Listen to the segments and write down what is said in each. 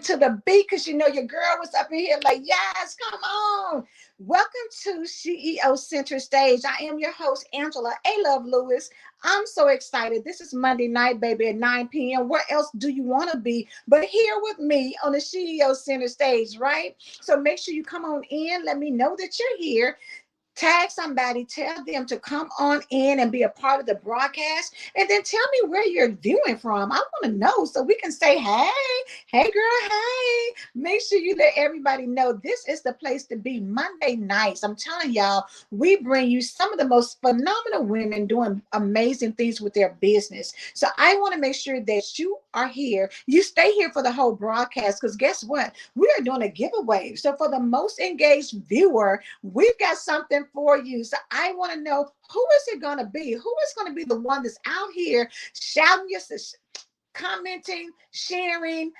To the beat, because you know your girl was up in here like, yes, come on. Welcome to SheEO Center Stage. I am your host, Angela A. Love Lewis. I'm so excited. This is Monday night, baby, at 9 p.m. Where else do you want to be but here with me on the SheEO Center Stage, right? So make sure you come on in. Let me know that you're here. Tag somebody, tell them to come on in and be a part of the broadcast, and then tell me where you're viewing from. I want to know so we can say, hey girl, hey. Make sure you let everybody know this is the place to be. Monday nights, I'm telling y'all, we bring you some of the most phenomenal women doing amazing things with their business. So I want to make sure that you are here. You stay here for the whole broadcast, because guess what? We are doing a giveaway. So for the most engaged viewer, we've got something for you. So I want to know, who is it going to be? Who is going to be the one that's out here shouting, commenting, sharing,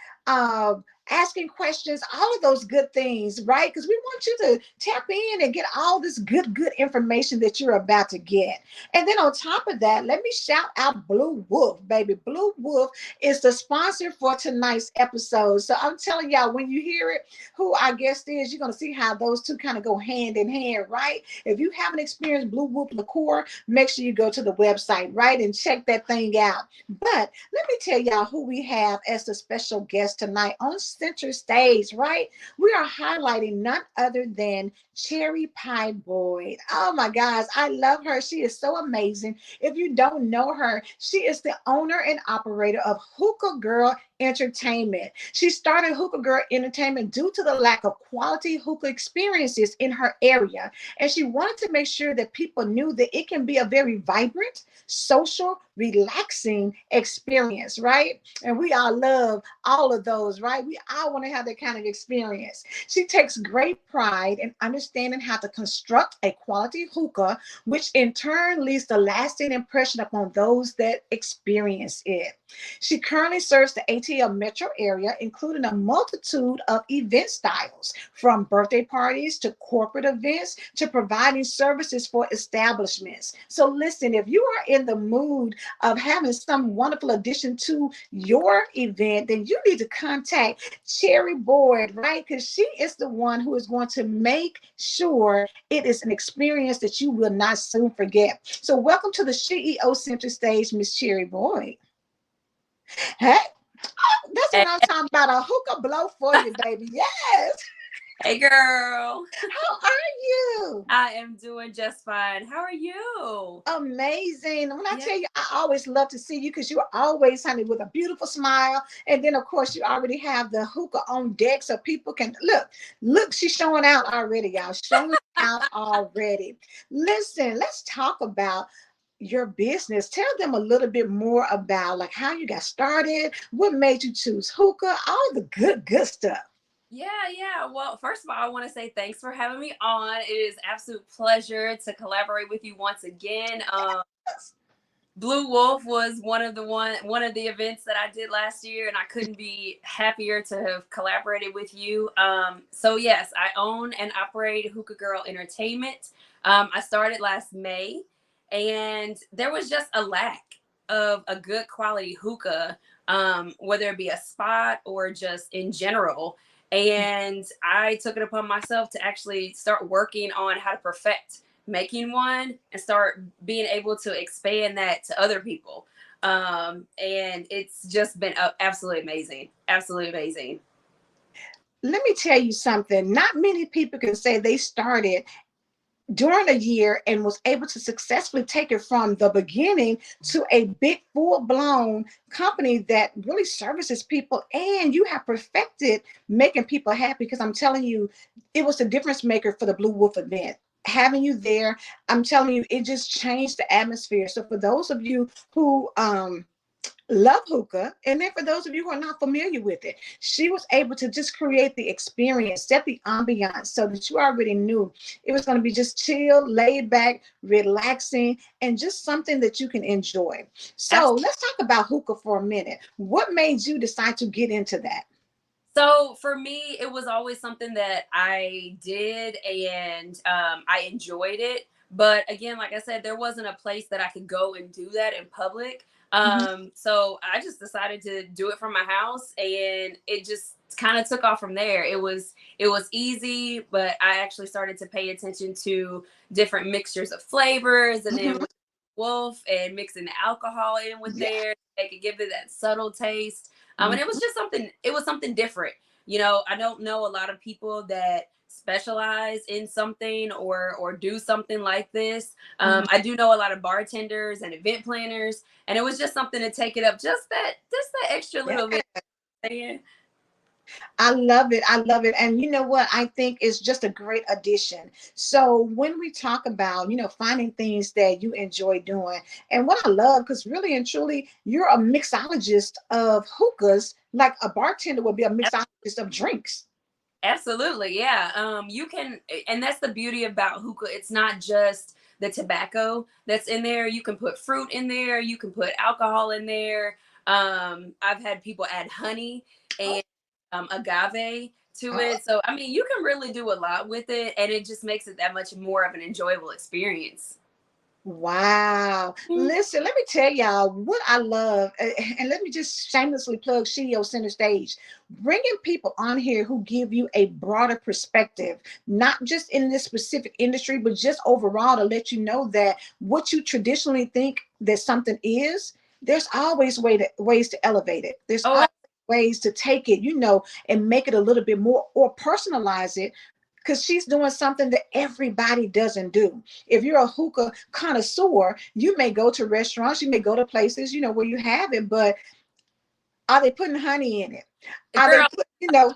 asking questions, all of those good things, right? Because we want you to tap in and get all this good information that you're about to get. And then on top of that, let me shout out Blue Wolf, baby. Blue Wolf is the sponsor for tonight's episode. So I'm telling y'all, when you hear it, who our guest is, you're going to see how those two kind of go hand in hand, right? If you haven't experienced Blue Wolf liqueur, make sure you go to the website, right, and check that thing out. But let me tell y'all who we have as the special guest tonight on Center Stage, right? We are highlighting none other than Cherry Pie Boyd. Oh my gosh, I love her. She is so amazing. If you don't know her, she is the owner and operator of Hookah Girl Entertainment. She started Hookah Girl Entertainment due to the lack of quality hookah experiences in her area. And she wanted to make sure that people knew that it can be a very vibrant, social, relaxing experience, right? And we all love all of those, right? We all want to have that kind of experience. She takes great pride in understanding how to construct a quality hookah, which in turn leaves a lasting impression upon those that experience it. She currently serves the ATL metro area, including a multitude of event styles, from birthday parties to corporate events to providing services for establishments. So listen, if you are in the mood of having some wonderful addition to your event, then you need to contact Cherry Boyd, right? Because she is the one who is going to make sure it is an experience that you will not soon forget. So welcome to the SheEO Center Stage, Miss Cherry Boyd. Hey, that's what I'm talking about, a hookah blow for you, baby. Yes. Hey, girl. How are you? I am doing just fine. How are you? Amazing. When I tell you, I always love to see you because you're always, honey, with a beautiful smile. And then, of course, you already have the hookah on deck so people can look, she's showing out already, y'all. Showing out already. Listen, let's talk about your business. Tell them a little bit more about like how you got started, what made you choose hookah, all the good stuff. Yeah. Well, first of all, I want to say thanks for having me on. It is absolute pleasure to collaborate with you once again. Blue Wolf was one of the events that I did last year, and I couldn't be happier to have collaborated with you. So yes, I own and operate Hookah Girl Entertainment. I started last May, and there was just a lack of a good quality hookah, whether it be a spot or just in general. And I took it upon myself to actually start working on how to perfect making one and start being able to expand that to other people. And it's just been absolutely amazing. Absolutely amazing. Let me tell you something. Not many people can say they started during a year and was able to successfully take it from the beginning to a big full-blown company that really services people, and you have perfected making people happy. Because I'm telling you, it was a difference maker for the Blue Wolf event. Having you there, I'm telling you, it just changed the atmosphere. So for those of you who love hookah, and then for those of you who are not familiar with it, she was able to just create the experience, set the ambiance so that you already knew it was going to be just chill, laid back, relaxing, and just something that you can enjoy. So let's talk about hookah for a minute. What made you decide to get into that? So for me, it was always something that I did, and I enjoyed it. But again, like I said, there wasn't a place that I could go and do that in public. Mhm. So I just decided to do it from my house, and it just kind of took off from there. It was easy, but I actually started to pay attention to different mixtures of flavors, and then Mhm. with Wolf and mixing the alcohol in with Yeah. there, they could give it that subtle taste. And it was Mhm. just something, it was something different. You know, I don't know a lot of people that specialize in something or do something like this. Mhm. I do know a lot of bartenders and event planners, and it was just something to take it up just that extra Yeah. little bit. Yeah. I love it. I love it. And you know what? I think it's just a great addition. So when we talk about, finding things that you enjoy doing, and what I love, because really and truly, you're a mixologist of hookahs, like a bartender would be a mixologist of drinks. Absolutely, yeah. You can, and that's the beauty about hookah. It's not just the tobacco that's in there. You can put fruit in there. You can put alcohol in there. I've had people add honey Oh, and agave to oh. it. So I mean, you can really do a lot with it, and it just makes it that much more of an enjoyable experience. Wow. Listen, let me tell y'all what I love. And let me just shamelessly plug SheEO Center Stage. Bringing people on here who give you a broader perspective, not just in this specific industry, but just overall to let you know that what you traditionally think that something is, there's always ways to elevate it. There's Oh, always ways to take it, and make it a little bit more or personalize it, because she's doing something that everybody doesn't do. If you're a hookah connoisseur, you may go to restaurants, you may go to places, where you have it, but are they putting honey in it? Are they girl. putting,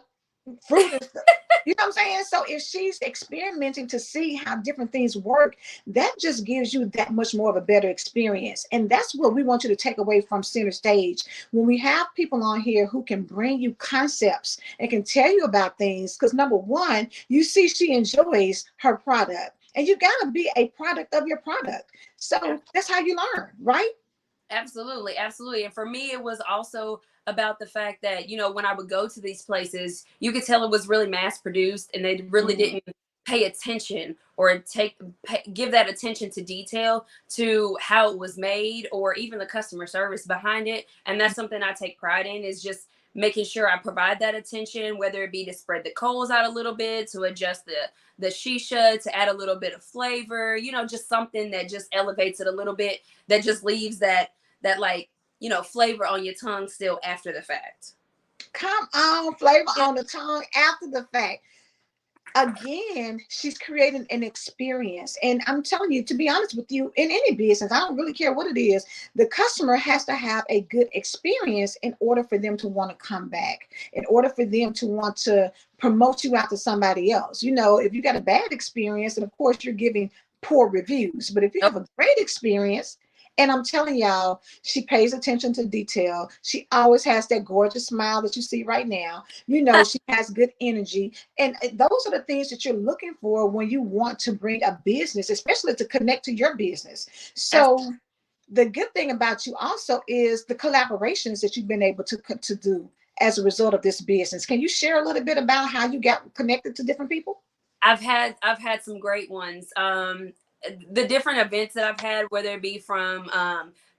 fruit and stuff? You know what I'm saying? So if she's experimenting to see how different things work, that just gives you that much more of a better experience. And that's what we want you to take away from Center Stage. When we have people on here who can bring you concepts and can tell you about things, because number one, you see she enjoys her product. And you got to be a product of your product. So that's how you learn, right? Absolutely, absolutely. And for me, it was also about the fact that, when I would go to these places, you could tell it was really mass produced, and they really Mhm. didn't pay attention or give that attention to detail to how it was made or even the customer service behind it. And that's something I take pride in, is just making sure I provide that attention, whether it be to spread the coals out a little bit, to adjust the shisha, to add a little bit of flavor, just something that just elevates it a little bit, that just leaves that like flavor on your tongue still after the fact. Come on, flavor Yeah. on the tongue after the fact. Again, she's creating an experience. And I'm telling you, to be honest with you, in any business, I don't really care what it is, the customer has to have a good experience in order for them to want to come back, in order for them to want to promote you out to somebody else. If you got a bad experience, and of course you're giving poor reviews, but if you Nope. have a great experience, And I'm telling y'all, she pays attention to detail. She always has that gorgeous smile that you see right now. You know, she has good energy. And those are the things that you're looking for when you want to bring a business, especially to connect to your business. So the good thing about you also is the collaborations that you've been able to do as a result of this business. Can you share a little bit about how you got connected to different people? I've had some great ones. The different events that I've had, whether it be from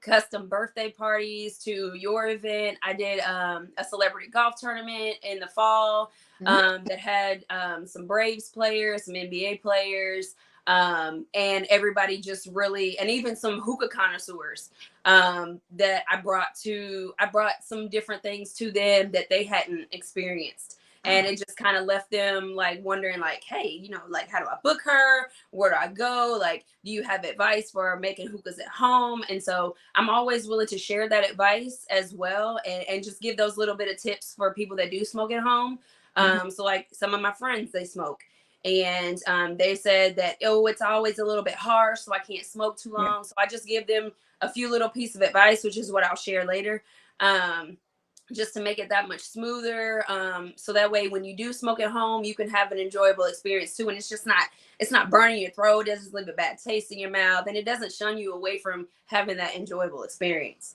custom birthday parties to your event. I did a celebrity golf tournament in the fall Mhm. that had some Braves players, some NBA players, and everybody just really, and even some hookah connoisseurs that I brought some different things to them that they hadn't experienced. And it just kind of left them like wondering, like, hey, like, how do I book her? Where do I go? Like, do you have advice for making hookahs at home? And so I'm always willing to share that advice as well, and just give those little bit of tips for people that do smoke at home. Mhm. So like some of my friends, they smoke. And they said that, oh, it's always a little bit harsh, so I can't smoke too Yeah. long. So I just give them a few little pieces of advice, which is what I'll share later. Just to make it that much smoother, so that way when you do smoke at home, you can have an enjoyable experience too, and it's not burning your throat, it doesn't leave a bad taste in your mouth, and it doesn't shun you away from having that enjoyable experience.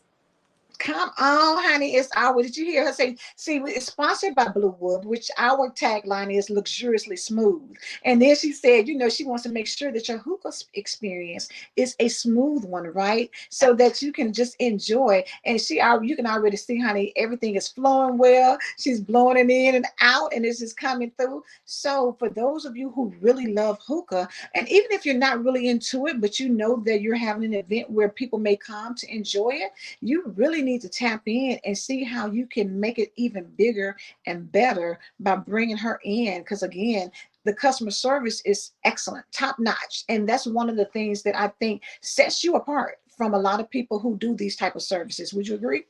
Come on, honey. It's our. Did you hear her say? See, it's sponsored by Blue Wood, which our tagline is luxuriously smooth. And then she said, she wants to make sure that your hookah experience is a smooth one, right? So that you can just enjoy. And you can already see, honey, everything is flowing well. She's blowing it in and out, and it's just coming through. So for those of you who really love hookah, and even if you're not really into it, but you know that you're having an event where people may come to enjoy it, you really need to tap in and see how you can make it even bigger and better by bringing her in. Because again, the customer service is excellent, top notch. And that's one of the things that I think sets you apart from a lot of people who do these type of services. Would you agree?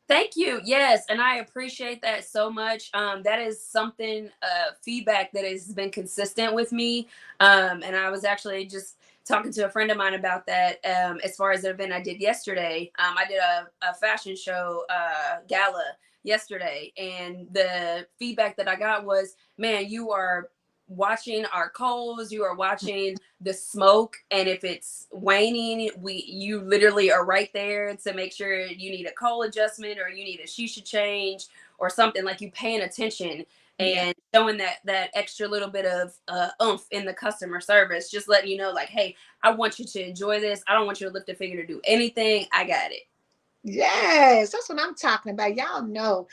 Thank you. Yes, and I appreciate that so much. That is something, feedback that has been consistent with me. And I was actually just talking to a friend of mine about that. As far as the event I did yesterday, I did a fashion show gala yesterday, and the feedback that I got was, "Man, you are watching our coals, you are watching the smoke, and if it's waning, you literally are right there to make sure you need a coal adjustment or you need a shisha change or something, like you paying attention Yeah. and showing that extra little bit of oomph in the customer service, just letting you know, like, hey, I want you to enjoy this. I don't want you to lift a finger to do anything. I got it." Yes, that's what I'm talking about. Y'all know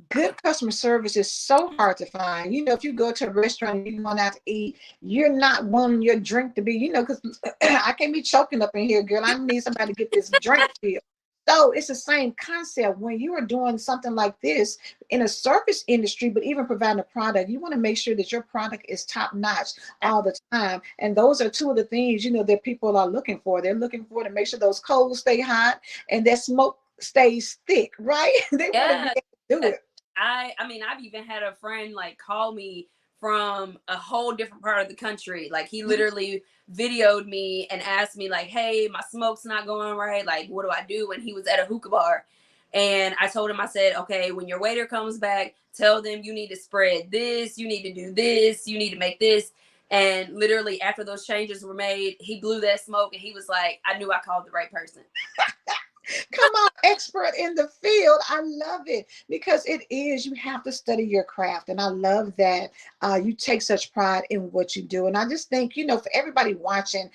good customer service is so hard to find. If you go to a restaurant and you're going out to eat, you're not wanting your drink to be, because I can't be choking up in here, girl. I need somebody to get this drink filled. So it's the same concept when you are doing something like this in a service industry, but even providing a product, you want to make sure that your product is top notch all the time. And those are two of the things, that people are looking for. They're looking for to make sure those coals stay hot and that smoke stays thick, right? They want to be Yeah. able to do it. I mean, I've even had a friend like call me from a whole different part of the country. Like, he literally videoed me and asked me, like, hey, my smoke's not going right. Like, what do I do? When he was at a hookah bar. And I told him, I said, okay, when your waiter comes back, tell them you need to spread this, you need to do this, you need to make this. And literally after those changes were made, he blew that smoke and he was like, I knew I called the right person. Come on, expert in the field. I love it because it is, you have to study your craft. And I love that you take such pride in what you do. And I just think, for everybody watching,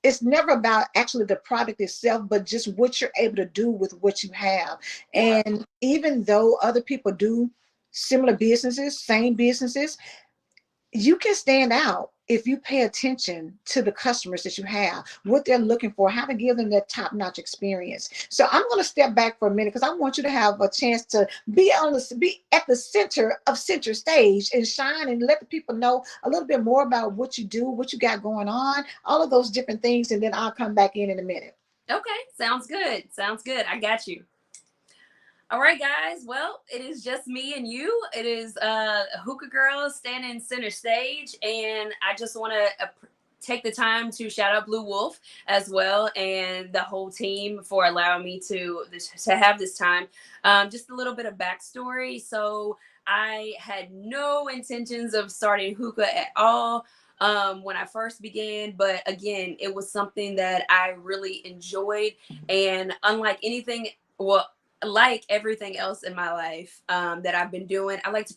it's never about actually the product itself, but just what you're able to do with what you have. Yeah. And even though other people do similar businesses, same businesses, you can stand out if you pay attention to the customers that you have, what they're looking for, how to give them that top-notch experience. So I'm going to step back for a minute because I want you to have a chance to be at the center of center stage and shine and let the people know a little bit more about what you do, what you got going on, all of those different things, and then I'll come back in a minute. Okay. Sounds good. Sounds good. I got you. All right, guys. Well, it is just me and you. It is Hookah Girls standing center stage, and I just want to take the time to shout out Blue Wolf as well, and the whole team for allowing me to have this time. Just a little bit of backstory. So I had no intentions of starting hookah at all when I first began, but again, it was something that I really enjoyed, and unlike anything, well, like everything else in my life that I've been doing, I like to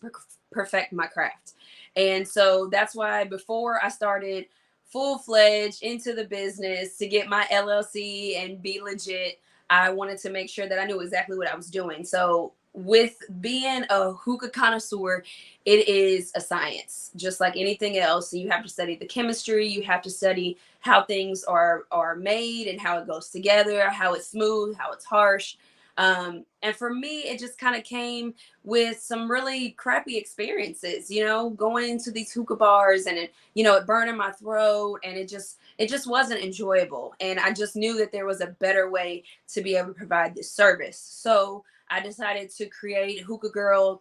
perfect my craft. And so that's why before I started full-fledged into the business to get my LLC and be legit, I wanted to make sure that I knew exactly what I was doing. So with being a hookah connoisseur, it is a science, just like anything else. You have to study the chemistry, you have to study how things are made and how it goes together, how it's smooth, how it's harsh. And for me, it just kind of came with some really crappy experiences, you know, going into these hookah bars and it burning my throat, and it just wasn't enjoyable. And I just knew that there was a better way to be able to provide this service. So I decided to create Hookah Girl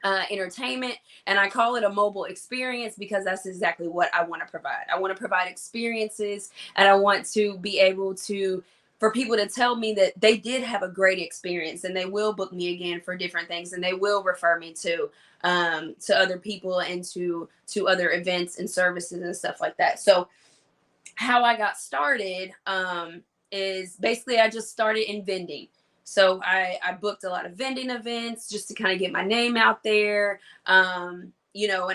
Entertainment, and I call it a mobile experience because that's exactly what I want to provide. I want to provide experiences, and I want to be able to for people to tell me that they did have a great experience, and they will book me again for different things, and they will refer me to other people and to other events and services and stuff like that. So how I got started is basically I just started in vending. So I booked a lot of vending events just to kind of get my name out there. And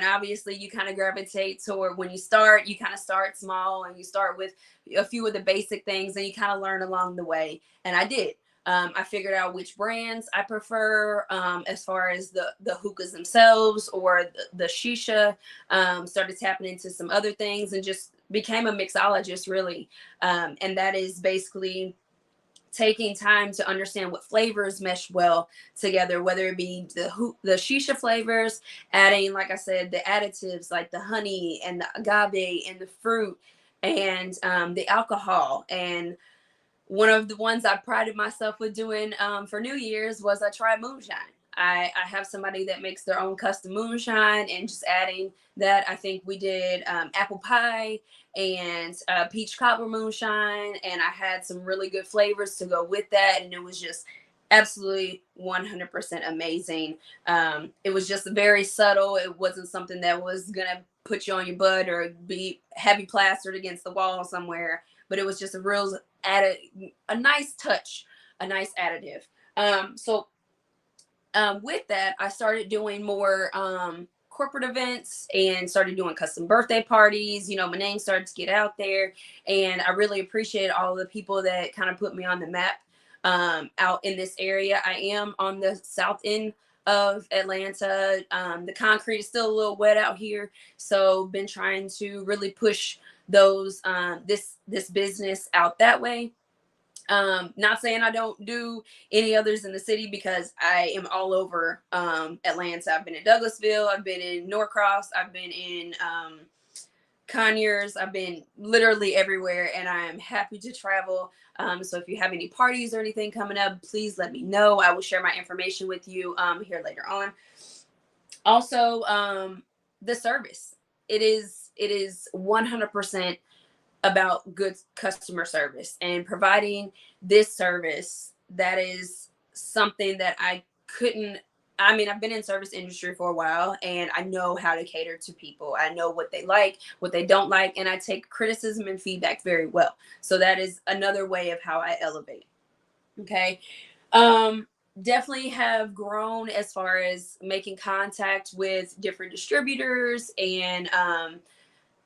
obviously you kind of gravitate toward, when you start, you kind of start small and you start with a few of the basic things and you kind of learn along the way. And I did. I figured out which brands I prefer as far as the hookahs themselves or the shisha. Started tapping into some other things and just became a mixologist, really. And that is basically taking time to understand what flavors mesh well together, whether it be the shisha flavors, adding, like I said, the additives like the honey and the agave and the fruit and the alcohol. And one of the ones I prided myself with doing for New Year's was I tried moonshine. I have somebody that makes their own custom moonshine, and just adding that, I think we did apple pie and peach cobbler moonshine, and I had some really good flavors to go with that, and it was just absolutely 100% amazing. It was just very subtle. It wasn't something that was gonna put you on your butt or be heavy plastered against the wall somewhere, but it was just a nice touch, a nice additive. So with that, I started doing more corporate events and started doing custom birthday parties. My name started to get out there, and I really appreciate all of the people that kind of put me on the map out in this area. I am on the south end of Atlanta. The concrete is still a little wet out here, so been trying to really push those this business out that way. Not saying I don't do any others in the city, because I am all over Atlanta. I've been in Douglasville, I've been in Norcross, I've been in Conyers, I've been literally everywhere, and I am happy to travel. So if you have any parties or anything coming up, please let me know. I will share my information with you here later on. Also, the service. It is 100% about good customer service, and providing this service. That is something that I've been in service industry for a while, and I know how to cater to people. I know what they like, what they don't like, and I take criticism and feedback very well. So that is another way of how I elevate. Okay. Definitely have grown as far as making contact with different distributors, and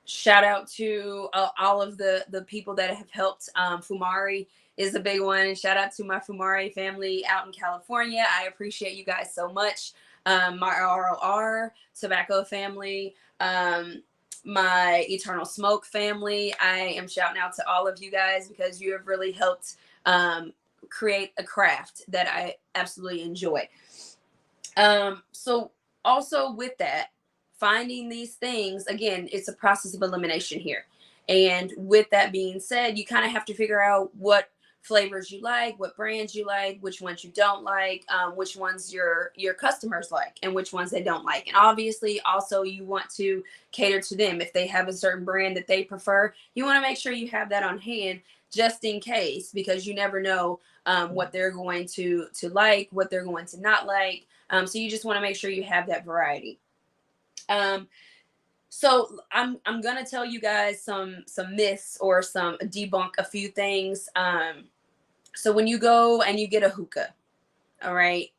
shout out to all of the people that have helped. Fumari is a big one. Shout out to my Fumari family out in California. I appreciate you guys so much. My ROR Tobacco family, my Eternal Smoke family. I am shouting out to all of you guys because you have really helped create a craft that I absolutely enjoy. So also with that, finding these things, again, it's a process of elimination here. And with that being said, you kind of have to figure out what flavors you like, what brands you like, which ones you don't like, which ones your customers like, and which ones they don't like. And obviously, also you want to cater to them. If they have a certain brand that they prefer, you want to make sure you have that on hand just in case, because you never know what they're going to like, what they're going to not like. So you just want to make sure you have that variety. So I'm gonna tell you guys some myths, or some debunk a few things. So when you go and you get a hookah, all right,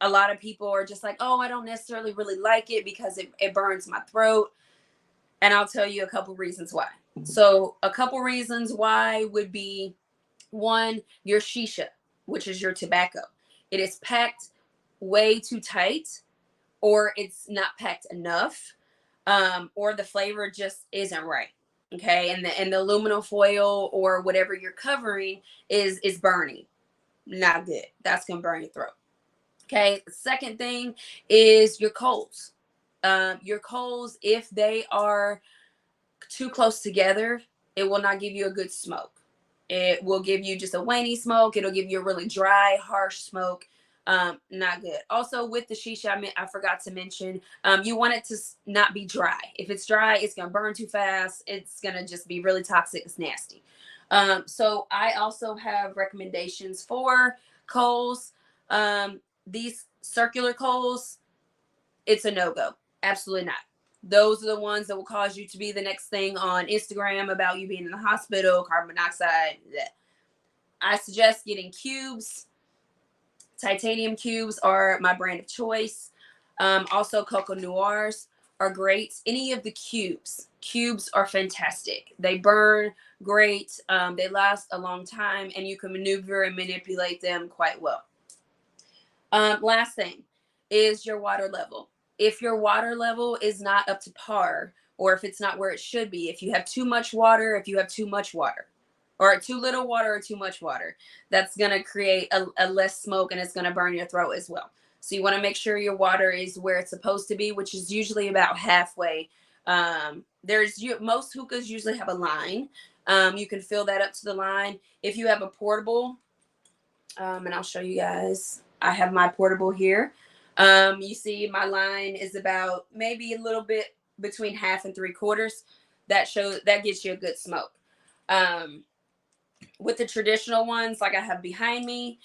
a lot of people are just like, oh, I don't necessarily really like it because it burns my throat. And I'll tell you a couple reasons why. So a couple reasons why would be, one, your shisha, which is your tobacco. It is packed way too tight, or it's not packed enough, or the flavor just isn't right. Okay, and the aluminum foil or whatever you're covering is burning. Not good. That's gonna burn your throat. Okay. The second thing is your coals. Your coals, if they are too close together, it will not give you a good smoke. It will give you just a waney smoke. It'll give you a really dry, harsh smoke. Not good. Also, with the shisha, I forgot to mention, you want it to not be dry. If it's dry, it's gonna burn too fast. It's gonna just be really toxic. It's nasty. So I also have recommendations for coals. These circular coals, it's a no-go. Absolutely not. Those are the ones that will cause you to be the next thing on Instagram about you being in the hospital, carbon monoxide. Bleh. I suggest getting cubes. Titanium cubes are my brand of choice. Also, Coco Noirs are great. Any of the cubes are fantastic. They burn great. They last a long time, and you can maneuver and manipulate them quite well. Last thing is your water level. If your water level is not up to par, or if it's not where it should be, if you have too much water, if you have too much water, or too little water or too much water, that's going to create a less smoke, and it's going to burn your throat as well. So you want to make sure your water is where it's supposed to be, which is usually about halfway. Most hookahs usually have a line. You can fill that up to the line. If you have a portable, and I'll show you guys, I have my portable here. You see my line is about maybe a little bit between 1/2 and 3/4. That gets you a good smoke. With the traditional ones, like I have behind me,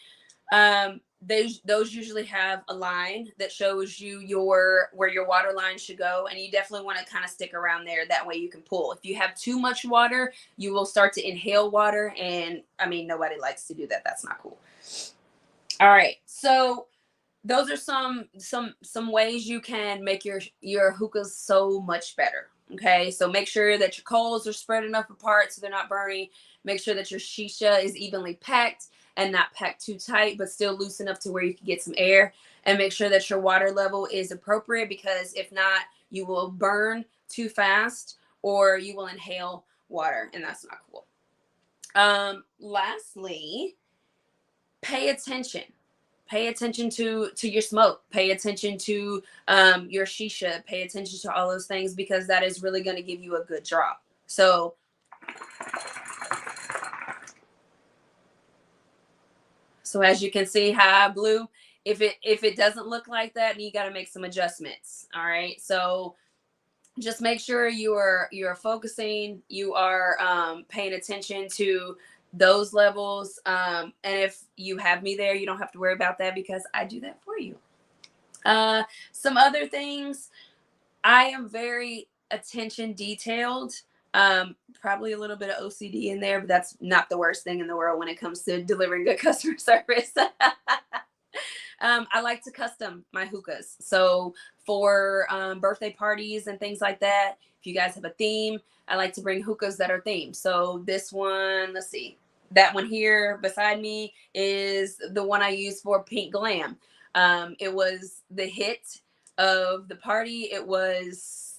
those usually have a line that shows you where your water line should go, and you definitely want to kind of stick around there. That way you can pull. If you have too much water, you will start to inhale water, and I mean, nobody likes to do that. That's not cool. All right, so those are some ways you can make your hookahs so much better. Okay, so make sure that your coals are spread enough apart so they're not burning. Make sure that your shisha is evenly packed and not packed too tight, but still loose enough to where you can get some air. And make sure that your water level is appropriate, because if not, you will burn too fast, or you will inhale water, and that's not cool. Lastly, pay attention. Pay attention to your smoke. Pay attention to your shisha. Pay attention to all those things, because that is really going to give you a good drop. So as you can see how I blew, if it doesn't look like that, you got to make some adjustments. All right. So just make sure you're focusing, you are paying attention to those levels. And if you have me there, you don't have to worry about that, because I do that for you. Some other things, I am very attention detailed. Probably a little bit of OCD in there, but that's not the worst thing in the world when it comes to delivering good customer service. I like to custom my hookahs. So for birthday parties and things like that, if you guys have a theme, I like to bring hookahs that are themed. So this one, let's see, that one here beside me is the one I use for Pink Glam. It was the hit of the party.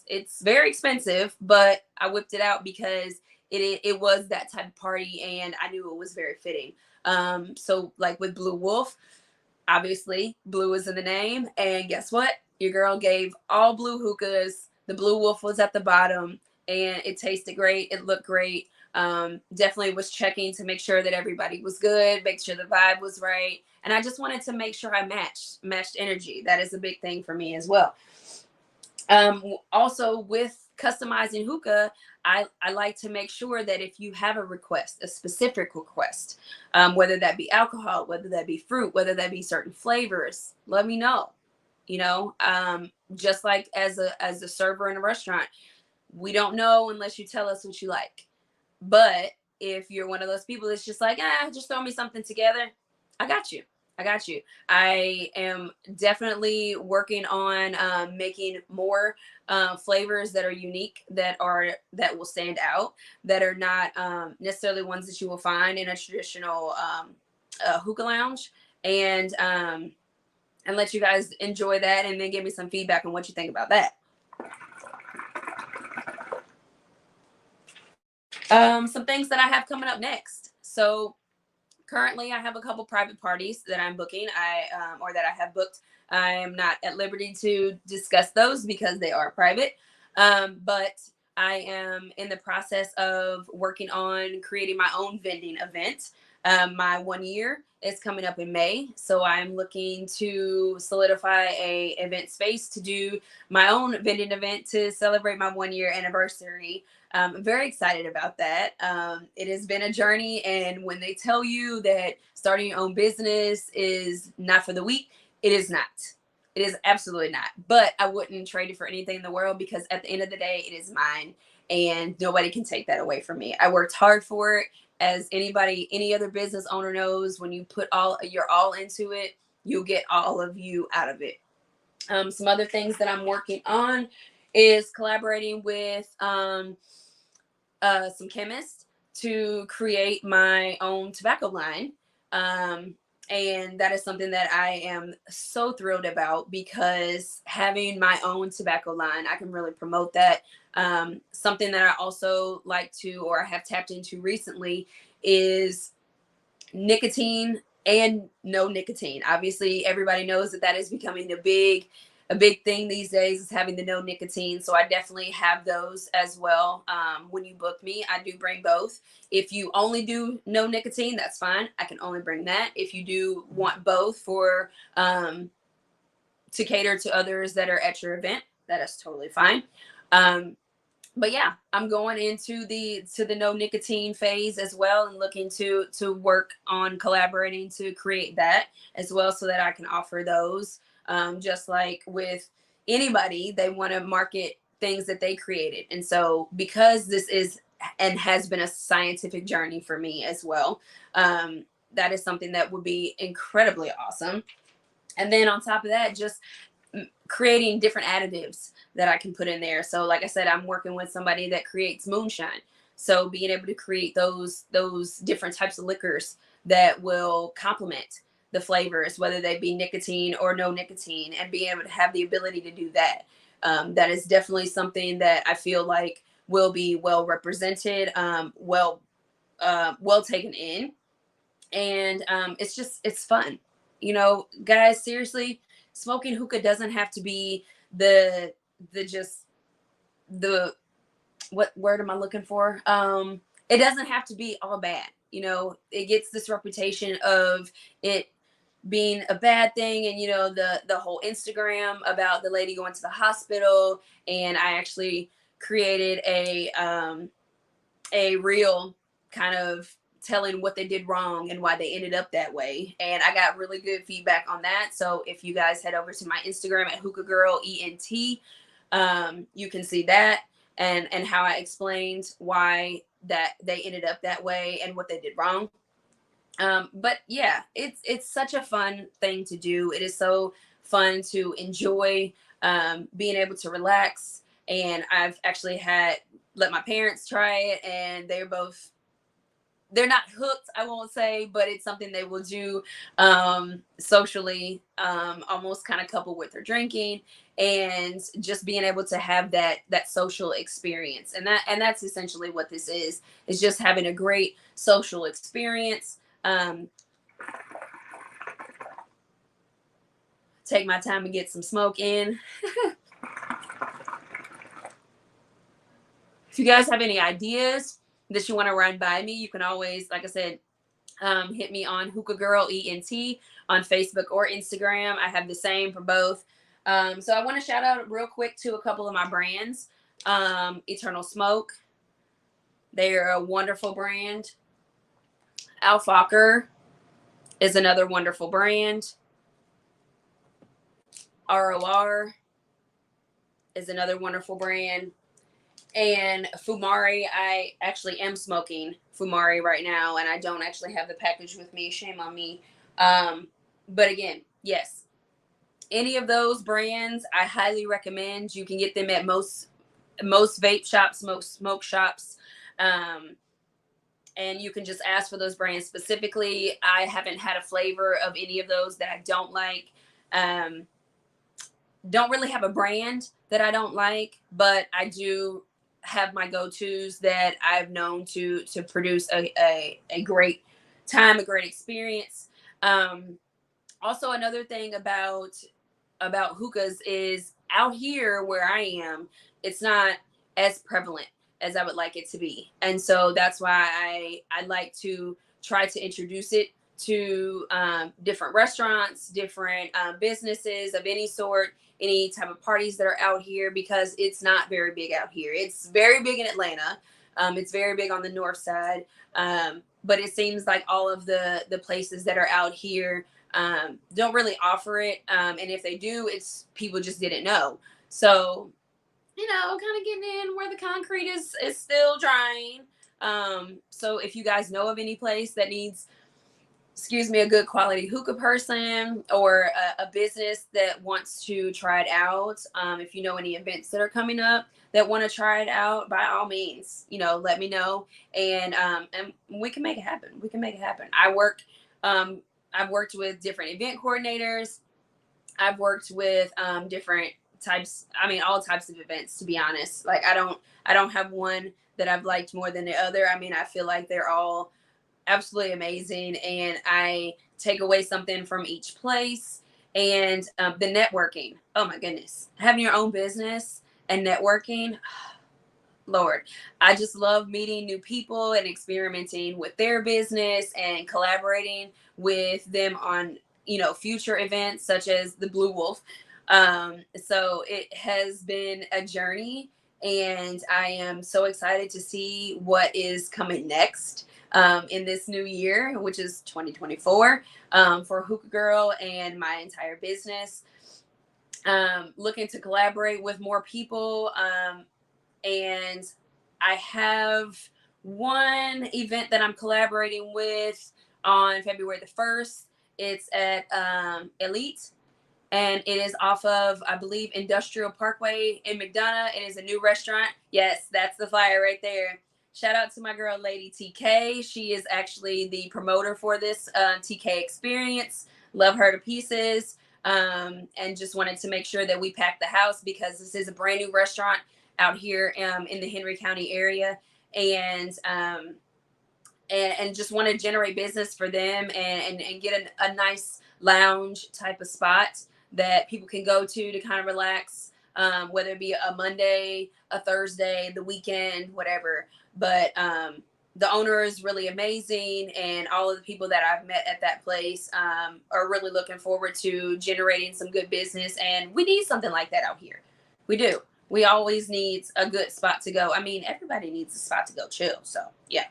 It's very expensive, but I whipped it out because it was that type of party, and I knew it was very fitting. So like with Blue Wolf, obviously blue is in the name, and guess what? Your girl gave all blue hookahs. The Blue Wolf was at the bottom, and it tasted great. It looked great. Definitely was checking to make sure that everybody was good, make sure the vibe was right. And I just wanted to make sure I matched energy. That is a big thing for me as well. Also with customizing hookah, I like to make sure that if you have a request, a specific request, whether that be alcohol, whether that be fruit, whether that be certain flavors, let me know. You know, just like as a server in a restaurant, we don't know unless you tell us what you like. But if you're one of those people that's just like, just throw me something together, I got you. I got you. I am definitely working on making more flavors that are unique, that will stand out, that are not necessarily ones that you will find in a traditional hookah lounge, and let you guys enjoy that, and then give me some feedback on what you think about that. Some things that I have coming up next. So currently I have a couple private parties that I'm booking, or that I have booked. I am not at liberty to discuss those because they are private. But I am in the process of working on creating my own vending event. My 1 year is coming up in May. So I'm looking to solidify a event space to do my own vending event to celebrate my 1 year anniversary. I'm very excited about that. It has been a journey. And when they tell you that starting your own business is not for the weak, it is not. It is absolutely not. But I wouldn't trade it for anything in the world, because at the end of the day, it is mine and nobody can take that away from me. I worked hard for it. As any other business owner knows, when you put your all into it, you'll get all of you out of it. Some other things that I'm working on is collaborating with some chemists to create my own tobacco line. And that is something that I am so thrilled about, because having my own tobacco line, I can really promote that. Something that I also like to, or I have tapped into recently, is nicotine and no nicotine. Obviously, everybody knows that is becoming a big thing these days, is having the no nicotine. So I definitely have those as well. When you book me, I do bring both. If you only do no nicotine, that's fine. I can only bring that. If you do want both for to cater to others that are at your event, that is totally fine. But yeah, I'm going into the no nicotine phase as well, and looking to work on collaborating to create that as well, so that I can offer those. Just like with anybody, they want to market things that they created. And so, because this is and has been a scientific journey for me as well, that is something that would be incredibly awesome. And then on top of that, just creating different additives that I can put in there. So like I said, I'm working with somebody that creates moonshine. So being able to create those different types of liquors that will complement the flavors, whether they be nicotine or no nicotine, and being able to have the ability to do that. That is definitely something that I feel like will be well represented, well taken in. And it's fun. You know, guys, seriously, smoking hookah doesn't have to be the what word am I looking for? It doesn't have to be all bad. You know, it gets this reputation of it being a bad thing, and the whole Instagram about the lady going to the hospital. And I actually created a reel, kind of telling what they did wrong and why they ended up that way. And I got really good feedback on that. So if you guys head over to my Instagram at Hookah Girl ENT, you can see that, and how I explained why that they ended up that way and what they did wrong. But yeah, it's such a fun thing to do. It is so fun to enjoy, being able to relax. And I've actually let my parents try it, and they're not hooked, I won't say, but it's something they will do socially, almost kind of coupled with their drinking, and just being able to have that social experience. And that's essentially what this is just having a great social experience. Take my time and get some smoke in. If you guys have any ideas that you want to run by me, you can always, like I said, hit me on Hookah Girl ENT on Facebook or Instagram. I have the same for both. So I want to shout out real quick to a couple of my brands. Eternal Smoke, they're a wonderful brand. Alfacher is another wonderful brand. ROR is another wonderful brand. And Fumari, I actually am smoking Fumari right now, and I don't actually have the package with me. Shame on me. But again, yes, any of those brands, I highly recommend. You can get them at most vape shops, most smoke shops. And you can just ask for those brands specifically. I haven't had a flavor of any of those that I don't like. Don't really have a brand that I don't like, but I do have my go-tos that I've known to produce a great time, a great experience. Also, another thing about hookahs is out here where I am, it's not as prevalent as I would like it to be. And so that's why I like to try to introduce it to different restaurants, different businesses of any sort, any type of parties that are out here, because it's not very big out here. It's very big in Atlanta. It's very big on the north side. But it seems like all of the places that are out here don't really offer it. And if they do, it's people just didn't know. So, kind of getting in where the concrete is still drying. So if you guys know of any place that needs, a good quality hookah person, or a business that wants to try it out, if you know any events that are coming up that want to try it out, by all means, let me know, and we can make it happen. I've worked with different event coordinators. I've worked with different types. All types of events, to be honest. Like I don't have one that I've liked more than the other. I feel like they're all absolutely amazing, and I take away something from each place. And the networking, oh my goodness, having your own business and networking, Lord, I just love meeting new people and experimenting with their business and collaborating with them on future events such as the Blue Wolf. So it has been a journey, and I am so excited to see what is coming next in this new year, which is 2024, for Hookah Girl and my entire business. Looking to collaborate with more people. And I have one event that I'm collaborating with on February the 1st. It's at Elite, and it is off of, I believe, Industrial Parkway in McDonough. It is a new restaurant. Yes, that's the flyer right there. Shout out to my girl, Lady TK. She is actually the promoter for this TK experience. Love her to pieces. And just wanted to make sure that we packed the house, because this is a brand new restaurant out here in the Henry County area. And just want to generate business for them, and get a nice lounge type of spot that people can go to kind of relax, whether it be a Monday, a Thursday, the weekend, whatever. But the owner is really amazing, and all of the people that I've met at that place are really looking forward to generating some good business. And we need something like that out here. We do. We always need a good spot to go. Everybody needs a spot to go chill. So, yeah.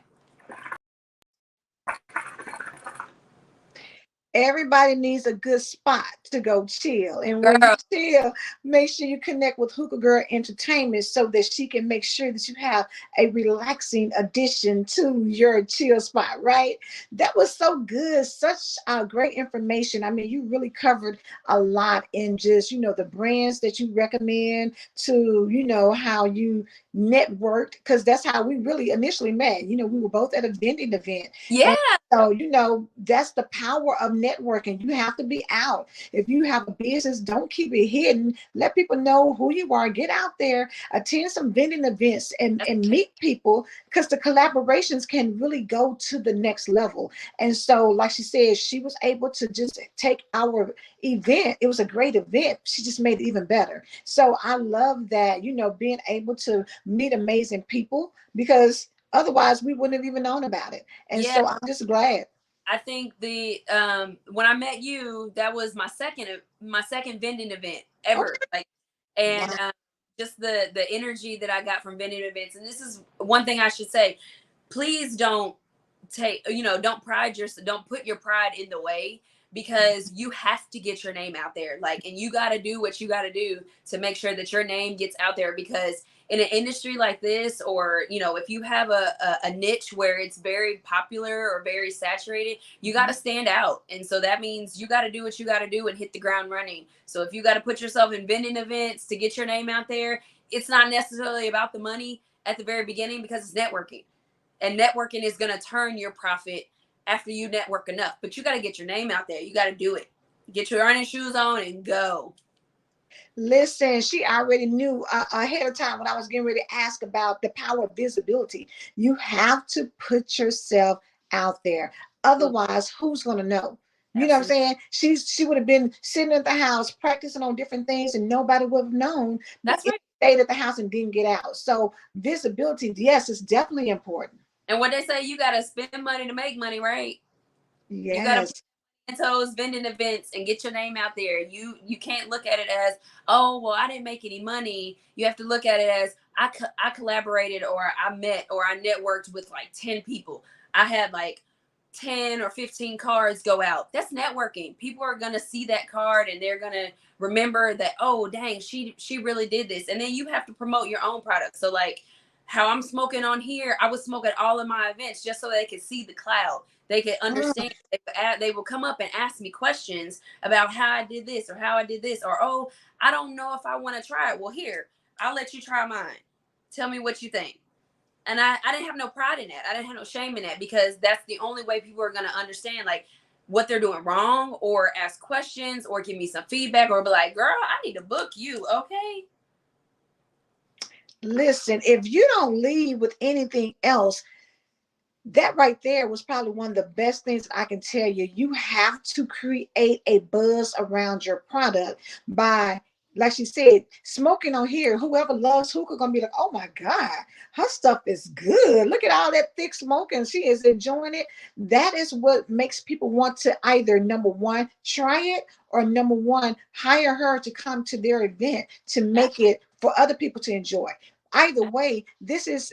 Everybody needs a good spot to go chill. And when you chill, make sure you connect with Hookah Girl Entertainment, so that she can make sure that you have a relaxing addition to your chill spot, right? That was so good. Such great information. You really covered a lot in just, the brands that you recommend, to, how you networked, because that's how we really initially met. We were both at a vending event. Yeah. And so, that's the power of networking. You have to be out. If you have a business, don't keep it hidden. Let people know who you are. Get out there, attend some vending events, and meet people, because the collaborations can really go to the next level. And so, like she said, she was able to just take our event. It was a great event. She just made it even better. So I love that, being able to meet amazing people, because Otherwise, we wouldn't have even known about it. And Yeah, so I'm just glad. I think the when I met you, that was my second vending event ever. Okay. Like, and Wow. just the energy that I got from vending events. And this is one thing I should say: please don't don't put your pride in the way, because you have to get your name out there. Like, and you got to do what you got to do to make sure that your name gets out there, because in an industry like this, or if you have a niche where it's very popular or very saturated, you got to stand out. And so that means you got to do what you got to do and hit the ground running. So if you got to put yourself in vending events to get your name out there, it's not necessarily about the money at the very beginning, because it's networking, and networking is going to turn your profit after you network enough. But you got to get your name out there. You got to do it. Get your running shoes on and go. Listen, she already knew ahead of time when I was getting ready to ask about the power of visibility. You have to put yourself out there. Absolutely. Otherwise, who's going to know? You know what I'm Absolutely. saying? She would have been sitting at the house practicing on different things and nobody would have known, but That's it right. stayed at the house and didn't get out. So visibility, yes, it's definitely important. And what they say, you got to spend money to make money, right? You got to Yes. into those vending events and get your name out there. You can't look at it as, oh well, I didn't make any money. You have to look at it as, I collaborated, or I met, or I networked with like 10 people. I had like 10 or 15 cards go out. That's networking. People are gonna see that card and they're gonna remember that, oh dang, she really did this. And then you have to promote your own product. So like how I'm smoking on here, I was smoking all of my events just so they could see the cloud. They could Oh, understand. They will come up and ask me questions about how I did this, or how I did this, or, oh, I don't know if I want to try it. Well, here, I'll let you try mine. Tell me what you think. And I didn't have no pride in that. I didn't have no shame in that, because that's the only way people are going to understand like what they're doing wrong, or ask questions, or give me some feedback, or be like, girl, I need to book you. Okay. listen, if you don't leave with anything else, that right there was probably one of the best things I can tell you. You have to create a buzz around your product by, like she said, smoking on here. Whoever loves hookah gonna be like, oh my God, her stuff is good. Look at all that thick smoke and she is enjoying it. That is what makes people want to either number one, try it, or number one, hire her to come to their event to make it for other people to enjoy. Either way, this is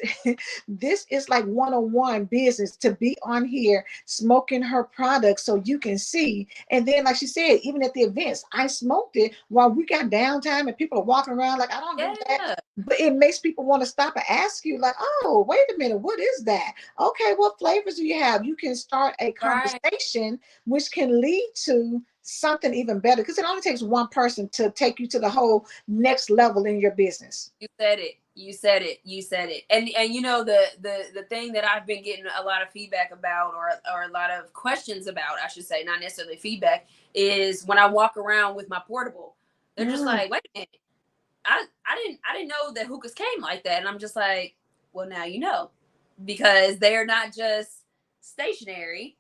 this is like one-on-one business to be on here smoking her product so you can see. And then, like she said, even at the events, I smoked it while we got downtime and people are walking around like, I don't do that. Yeah. But it makes people want to stop and ask you, like, oh, wait a minute, what is that? Okay, what flavors do you have? You can start a Right. conversation, which can lead to something even better, because it only takes one person to take you to the whole next level in your business. You said it. You said it. You said it. And the thing that I've been getting a lot of feedback about, or a lot of questions about, I should say, not necessarily feedback, is when I walk around with my portable. They're just Mm. like, wait a minute. I didn't know that hookahs came like that. And I'm just like, well, now you know. Because they're not just stationary,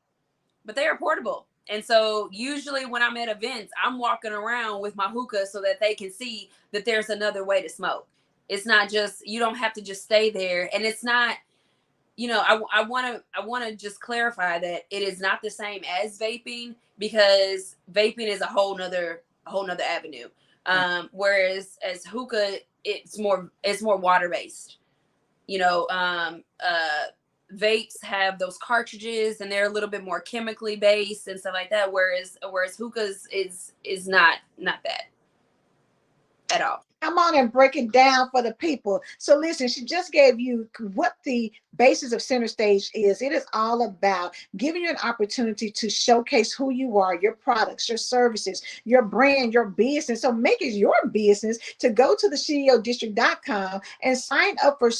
but they are portable. And so usually when I'm at events, I'm walking around with my hookah so that they can see that there's another way to smoke. It's not just, you don't have to just stay there. And it's not, I want to just clarify that it is not the same as vaping, because vaping is a whole nother avenue. Whereas as hookah, it's more water based. you know um uh Vapes have those cartridges and they're a little bit more chemically based and stuff like that, whereas hookahs is not that at all. Come on and break it down for the people. So listen, she just gave you what the basis of Center Stage is. It is all about giving you an opportunity to showcase who you are, your products, your services, your brand, your business. So make it your business to go to the SheEODistrict.com and sign up for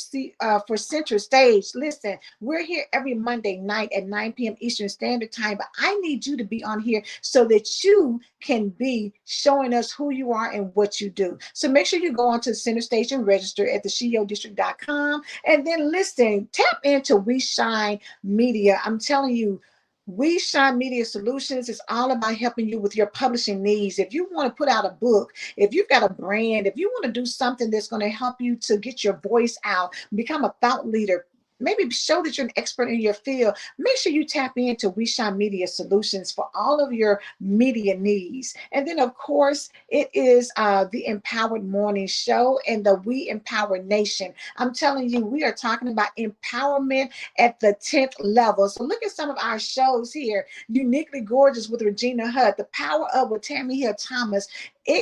Center Stage. Listen, we're here every Monday night at 9 p.m. Eastern Standard Time, but I need you to be on here so that you can be showing us who you are and what you do. So make sure you go onto the Center Station register at the SheEODistrict.com, and then listen, tap into We Shine Media. I'm telling you, We Shine Media Solutions is all about helping you with your publishing needs. If you want to put out a book, if you've got a brand, if you want to do something that's going to help you to get your voice out, become a thought leader, maybe show that you're an expert in your field, make sure you tap into We Shine Media Solutions for all of your media needs. And then, of course, it is the Empowered Morning Show and the We Empower Nation. I'm telling you, we are talking about empowerment at the 10th level. So look at some of our shows here. Uniquely Gorgeous with Regina Hutt, The Power Up with Tammy Hill Thomas.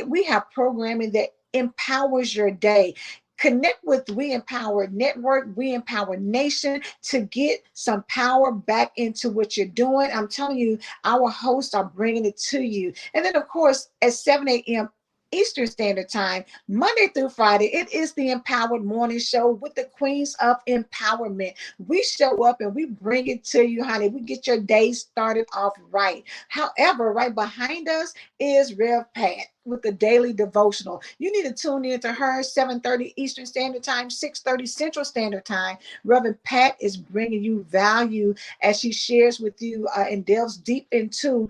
We have programming that empowers your day. Connect with We Empower Network, We Empower Nation to get some power back into what you're doing. I'm telling you, our hosts are bringing it to you. And then, of course, at 7 a.m. Eastern Standard Time, Monday through Friday, it is the Empowered Morning Show with the Queens of Empowerment. We show up and we bring it to you, honey. We get your day started off right. However, right behind us is Rev Pat with the daily devotional. You need to tune in to her 7:30 Eastern Standard Time, 6:30 Central Standard Time. Reverend Pat is bringing you value as she shares with you and delves deep into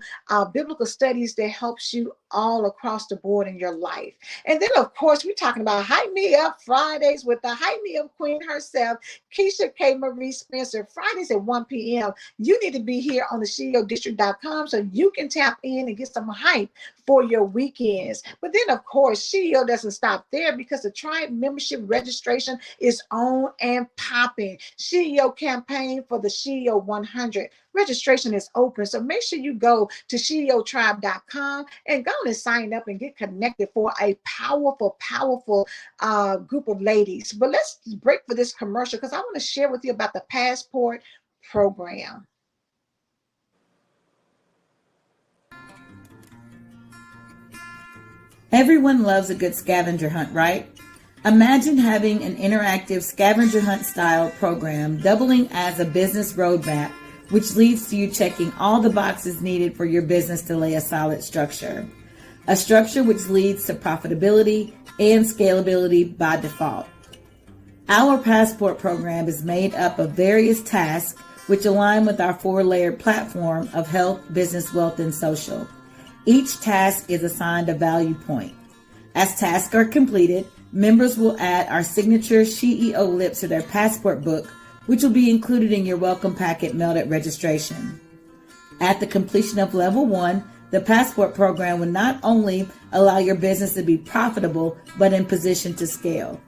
biblical studies that helps you all across the board in your life. And then, of course, we're talking about Hype Me Up Fridays with the Hype Me Up Queen herself, Keisha K. Marie Spencer, Fridays at 1 p.m. You need to be here on the SheEODistrict.com so you can tap in and get some hype for your weekends. But then, of course, SheEO doesn't stop there because the Tribe membership registration is on and popping. SheEO campaign for the SheEO 100. Registration is open, so make sure you go to SheEOTribe.com and go and sign up and get connected for a powerful, powerful group of ladies. But let's break for this commercial because I want to share with you about the Passport program. Everyone loves a good scavenger hunt, right? Imagine having an interactive scavenger hunt style program doubling as a business roadmap, which leads to you checking all the boxes needed for your business to lay a solid structure. A structure which leads to profitability and scalability by default. Our Passport program is made up of various tasks which align with our 4-layered platform of health, business, wealth, and social. Each task is assigned a value point. As tasks are completed, members will add our signature SheEO lips to their Passport book, which will be included in your welcome packet mailed at registration. At the completion of level 1, the Passport program will not only allow your business to be profitable, but in position to scale.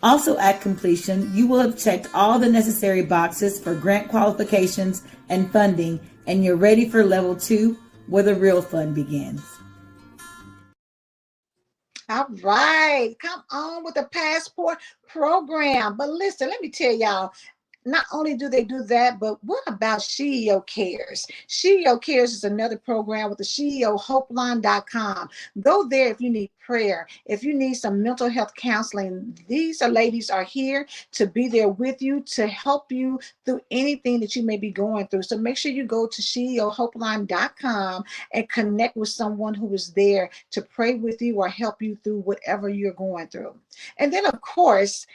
Also at completion, you will have checked all the necessary boxes for grant qualifications and funding, and you're ready for level 2, where the real fun begins. All right, come on with the Passport program. But listen, let me tell y'all, not only do they do that, but what about SheEO Cares? SheEO Cares is another program with the SheEOHopeline.com. Go there if you need prayer, if you need some mental health counseling. These ladies are here to be there with you to help you through anything that you may be going through. So make sure you go to SheEOHopeline.com and connect with someone who is there to pray with you or help you through whatever you're going through. And then, of course,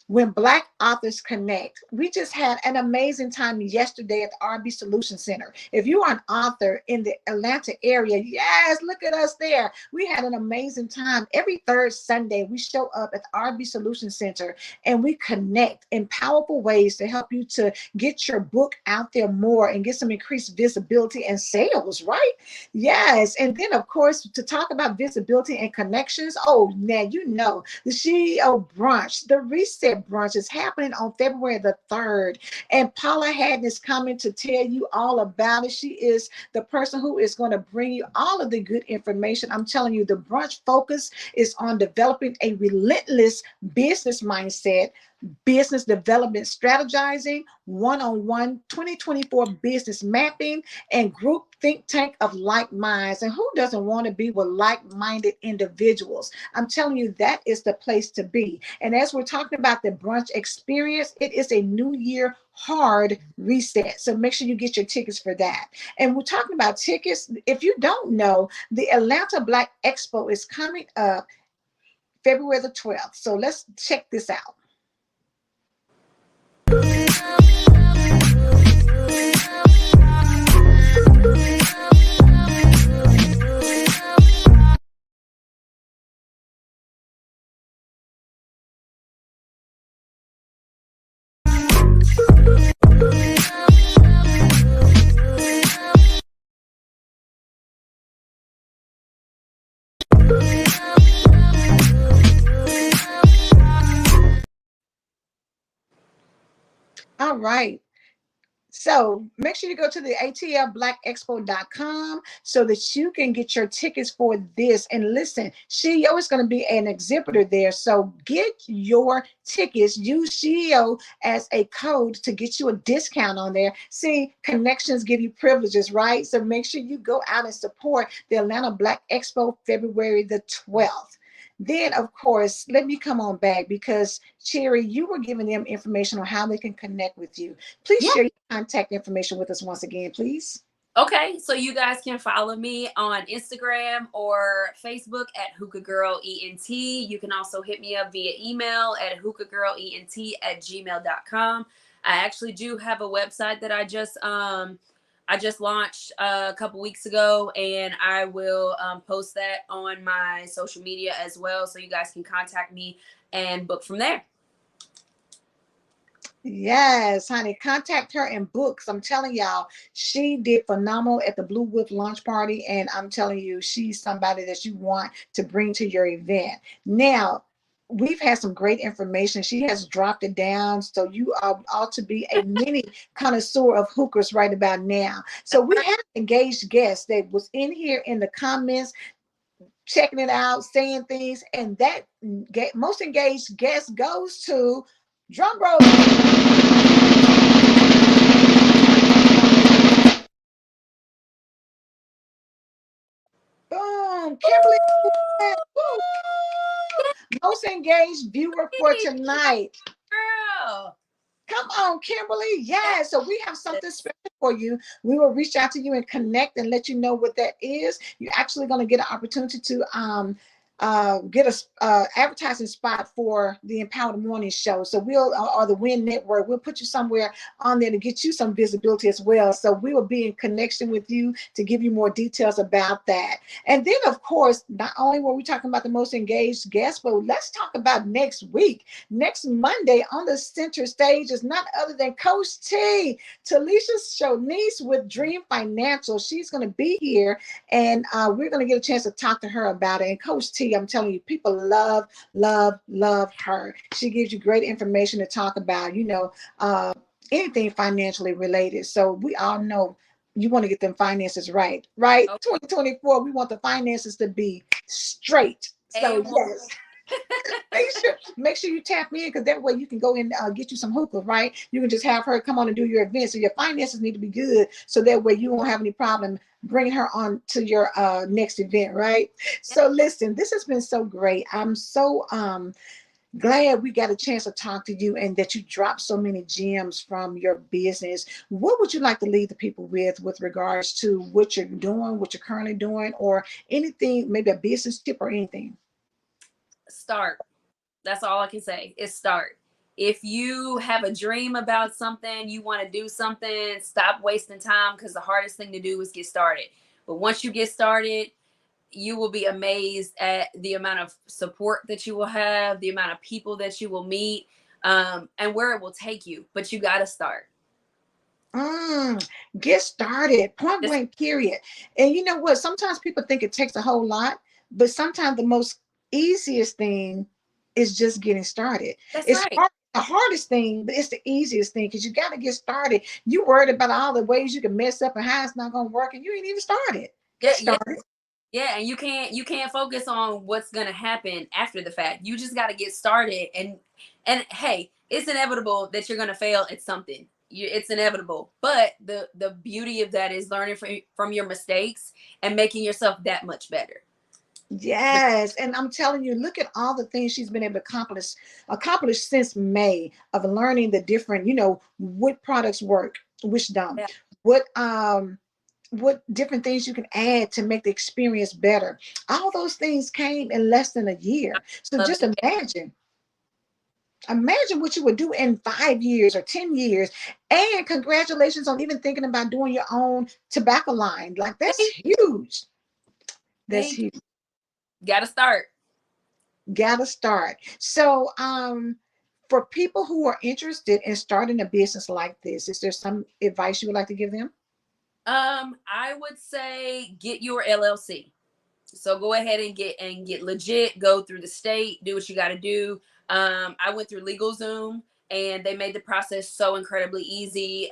when Black Authors Connect, we just had an amazing time yesterday at the RB Solution Center. If you are an author in the Atlanta area, yes, look at us there. We had an amazing time. Every third Sunday, we show up at the RB Solution Center and we connect in powerful ways to help you to get your book out there more and get some increased visibility and sales, right? Yes. And then, of course, to talk about visibility and connections, oh, now you know the SheEO Brunch, the Reset Brunch is happening on February the 3rd. And Paula Haddon is coming to tell you all about it. She is the person who is going to bring you all of the good information. I'm telling you, the brunch focus is on developing a relentless business mindset, business development strategizing, one-on-one 2024 business mapping, and group think tank of like minds. And who doesn't want to be with like-minded individuals? I'm telling you, that is the place to be. And as we're talking about the brunch experience, it is a new year hard reset. So make sure you get your tickets for that. And we're talking about tickets. If you don't know, the Atlanta Black Expo is coming up February the 12th. So let's check this out. All right. So make sure you go to the atlblackexpo.com so that you can get your tickets for this. And listen, SheEO is going to be an exhibitor there. So get your tickets. Use SheEO as a code to get you a discount on there. See, connections give you privileges, right? So make sure you go out and support the Atlanta Black Expo February the 12th. Then, of course, let me come on back because Cherry, you were giving them information on how they can connect with you. Please share your contact information with us once again, please. Okay, so you guys can follow me on Instagram or Facebook at Hookah Girl ENT. You can also hit me up via email at hookahgirlent@gmail.com. I actually do have a website that I just launched a couple weeks ago, and I will post that on my social media as well, so you guys can contact me and book from there. Yes, honey, contact her and books. I'm telling y'all, she did phenomenal at the Blue Wolf launch party, and I'm telling you, she's somebody that you want to bring to your event. Now, we've had some great information. She has dropped it down, so you ought to be a mini connoisseur of hookahs right about now. So we have engaged guests that was in here in the comments, checking it out, saying things, and that most engaged guest goes to drum roll. Boom, Kimberly. Woo. Most engaged viewer for tonight. Girl. Come on, Kimberly. Yeah, so we have something special for you. We will reach out to you and connect and let you know what that is. You're actually going to get an opportunity to get a advertising spot for the Empowered Morning Show. So we'll, or the Win Network, we'll put you somewhere on there to get you some visibility as well. So we will be in connection with you to give you more details about that. And then, of course, not only were we talking about the most engaged guests, but let's talk about next week. Next Monday on the center stage is none other than Coach T, Talisha Shonice with Dream Financial. She's going to be here, and we're going to get a chance to talk to her about it. And Coach T, I'm telling you, people love her. She gives you great information to talk about, anything financially related. So we all know you want to get them finances right? Okay. 2024, we want the finances to be straight. So yes. Make sure you tap in, because that way you can go and get you some hookah, right? You can just have her come on and do your event. So your finances need to be good, so that way you won't have any problem bringing her on to your next event, right? So listen, this has been so great. I'm so glad we got a chance to talk to you and that you dropped so many gems from your business. What would you like to leave the people with regards to what you're doing, what you're currently doing, or anything, maybe a business tip or anything? Start. That's all I can say is start. If you have a dream about something, you want to do something, stop wasting time, because the hardest thing to do is get started. But once you get started, you will be amazed at the amount of support that you will have, the amount of people that you will meet, and where it will take you. But you got to start. Get started, point blank, period. And you know what? Sometimes people think it takes a whole lot, but sometimes the most easiest thing is just getting started. It's right. The hardest thing, but it's the easiest thing, because you got to get started. You worried about all the ways you can mess up and how it's not going to work, and you ain't even started. Get started. Yeah, and you can't focus on what's gonna happen after the fact. You just got to get started, and hey, it's inevitable that you're gonna fail at something. It's inevitable, but the beauty of that is learning from your mistakes and making yourself that much better. Yes, and I'm telling you, look at all the things she's been able to accomplish since May, of learning the different, what products work, which don't, what different things you can add to make the experience better. All those things came in less than a year. So just imagine what you would do in 5 years or 10 years. And congratulations on even thinking about doing your own tobacco line. Like, that's huge. That's huge. Gotta start. So For people who are interested in starting a business like this, is there some advice you would like to give them? I would say get your LLC. So go ahead and get legit, go through the state, do what you got to do. I went through LegalZoom and they made the process so incredibly easy.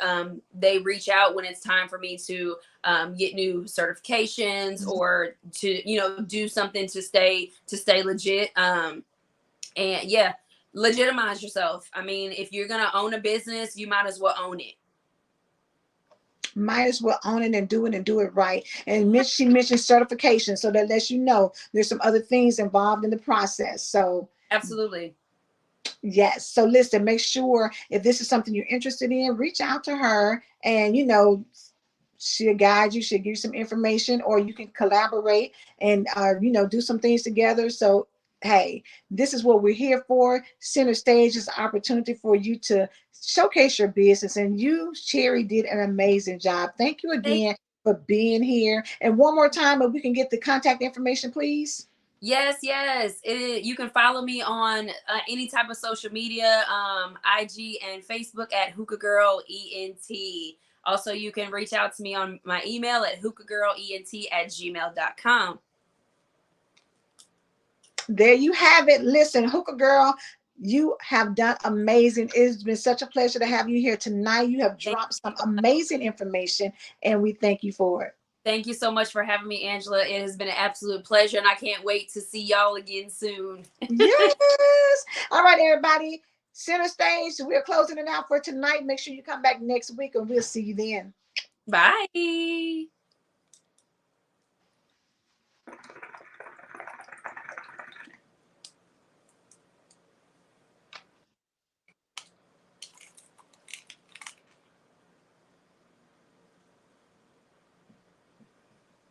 They reach out when it's time for me to get new certifications or to, do something to stay legit. And yeah, legitimize yourself. I mean, if you're going to own a business, you might as well own it. Might as well own it and do it right. And she mentioned certification, so that lets you know there's some other things involved in the process. So Absolutely. yes. So listen, make sure if this is something you're interested in, reach out to her and she'll guide you, she'll give you some information, or you can collaborate and do some things together. So hey, this is what we're here for. Center Stage is an opportunity for you to showcase your business, and you, Cherry, did an amazing job. Thank you again for being here. And one more time, if we can get the contact information, please. Yes. You can follow me on any type of social media, IG and Facebook at Hookah Girl ENT. Also, you can reach out to me on my email at hookahgirlent@gmail.com. There you have it. Listen, Hookah Girl, you have done amazing. It's been such a pleasure to have you here tonight. You have dropped some amazing information, and we thank you for it. Thank you so much for having me, Angela. It has been an absolute pleasure, and I can't wait to see y'all again soon. Yes. All right, everybody. Center Stage, we're closing it out for tonight. Make sure you come back next week, and we'll see you then. Bye.